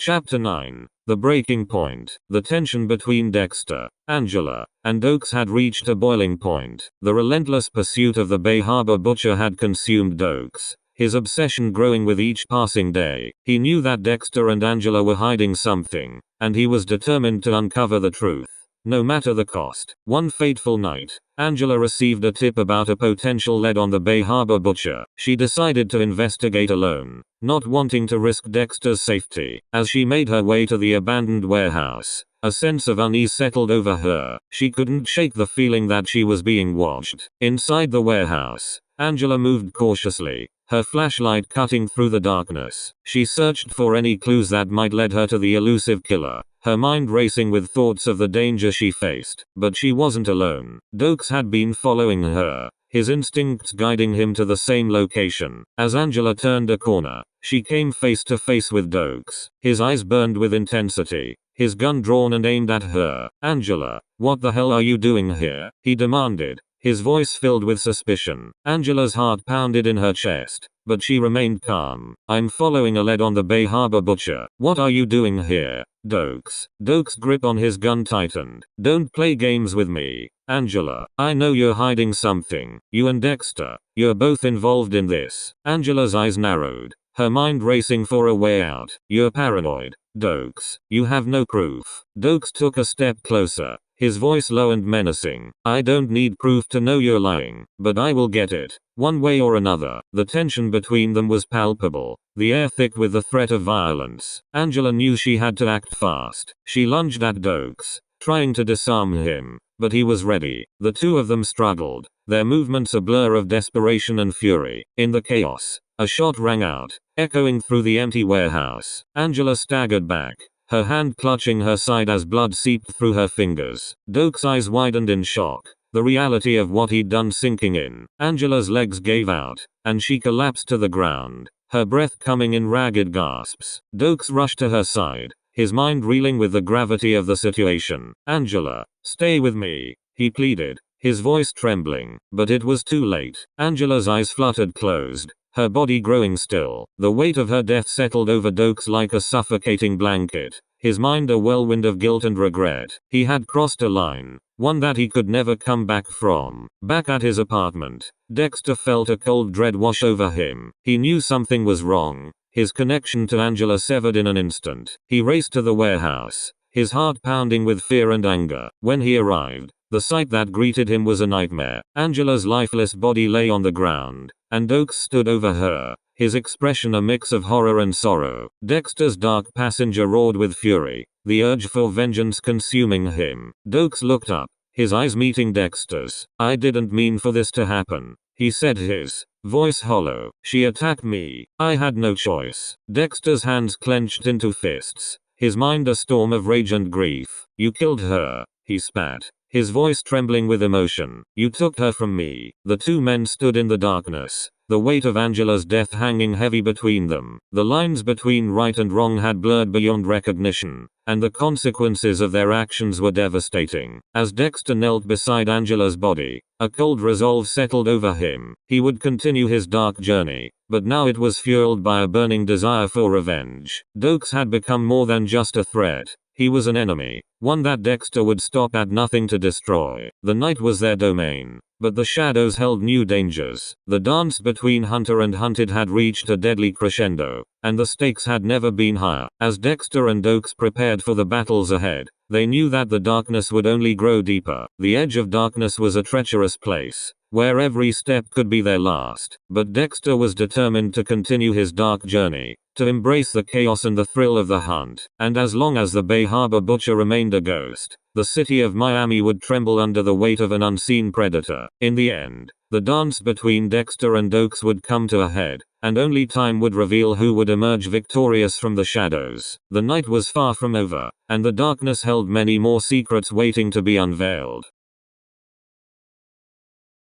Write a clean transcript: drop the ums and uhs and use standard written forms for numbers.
Chapter 9. The breaking point. The tension between Dexter, Angela, and Oakes had reached a boiling point. The relentless pursuit of the Bay Harbor butcher had consumed Oakes, his obsession growing with each passing day. He knew that Dexter and Angela were hiding something, and he was determined to uncover the truth, no matter the cost. One fateful night, Angela received a tip about a potential lead on the Bay Harbor butcher. She decided to investigate alone, not wanting to risk Dexter's safety. As she made her way to the abandoned warehouse, a sense of unease settled over her. She couldn't shake the feeling that she was being watched. Inside the warehouse, Angela moved cautiously, her flashlight cutting through the darkness. She searched for any clues that might lead her to the elusive killer, her mind racing with thoughts of the danger she faced. But she wasn't alone. Oakes had been following her, his instincts guiding him to the same location. As Angela turned a corner, she came face to face with Oakes. His eyes burned with intensity, his gun drawn and aimed at her. "Angela, what the hell are you doing here?" he demanded, his voice filled with suspicion. Angela's heart pounded in her chest, but she remained calm. "I'm following a lead on the Bay Harbor butcher." "What are you doing here, Oakes?" Oakes' grip on his gun tightened. "Don't play games with me, Angela. I know you're hiding something. You and Dexter, you're both involved in this." Angela's eyes narrowed, her mind racing for a way out. "You're paranoid, Oakes. You have no proof." Oakes took a step closer, his voice low and menacing. "I don't need proof to know you're lying, but I will get it, one way or another." The tension between them was palpable, the air thick with the threat of violence. Angela knew she had to act fast. She lunged at Oakes, trying to disarm him, but he was ready. The two of them struggled, their movements a blur of desperation and fury. In the chaos, a shot rang out, echoing through the empty warehouse. Angela staggered back, her hand clutching her side as blood seeped through her fingers. Oakes' eyes widened in shock, the reality of what he'd done sinking in. Angela's legs gave out, and she collapsed to the ground, her breath coming in ragged gasps. Oakes rushed to her side, his mind reeling with the gravity of the situation. "Angela, stay with me," he pleaded, his voice trembling, but it was too late. Angela's eyes fluttered closed, her body growing still. The weight of her death settled over Oakes like a suffocating blanket, his mind a whirlwind of guilt and regret. He had crossed a line, one that he could never come back from. Back at his apartment, Dexter felt a cold dread wash over him. He knew something was wrong, his connection to Angela severed in an instant. He raced to the warehouse, his heart pounding with fear and anger. When he arrived, the sight that greeted him was a nightmare. Angela's lifeless body lay on the ground, and Oakes stood over her, his expression a mix of horror and sorrow. Dexter's dark passenger roared with fury, the urge for vengeance consuming him. Oakes looked up, his eyes meeting Dexter's. "I didn't mean for this to happen," he said, his voice hollow. "She attacked me. I had no choice." Dexter's hands clenched into fists, his mind a storm of rage and grief. "You killed her," he spat, his voice trembling with emotion. "You took her from me." The two men stood in the darkness, the weight of Angela's death hanging heavy between them. The lines between right and wrong had blurred beyond recognition, and the consequences of their actions were devastating. As Dexter knelt beside Angela's body, a cold resolve settled over him. He would continue his dark journey, but now it was fueled by a burning desire for revenge. Oakes had become more than just a threat. He was an enemy, one that Dexter would stop at nothing to destroy. The night was their domain, but the shadows held new dangers. The dance between hunter and hunted had reached a deadly crescendo, and the stakes had never been higher. As Dexter and Oakes prepared for the battles ahead, they knew that the darkness would only grow deeper. The edge of darkness was a treacherous place, where every step could be their last. But Dexter was determined to continue his dark journey, to embrace the chaos and the thrill of the hunt. And as long as the Bay Harbor butcher remained a ghost, the city of Miami would tremble under the weight of an unseen predator. In the end, the dance between Dexter and Oakes would come to a head, and only time would reveal who would emerge victorious from the shadows. The night was far from over, and the darkness held many more secrets waiting to be unveiled.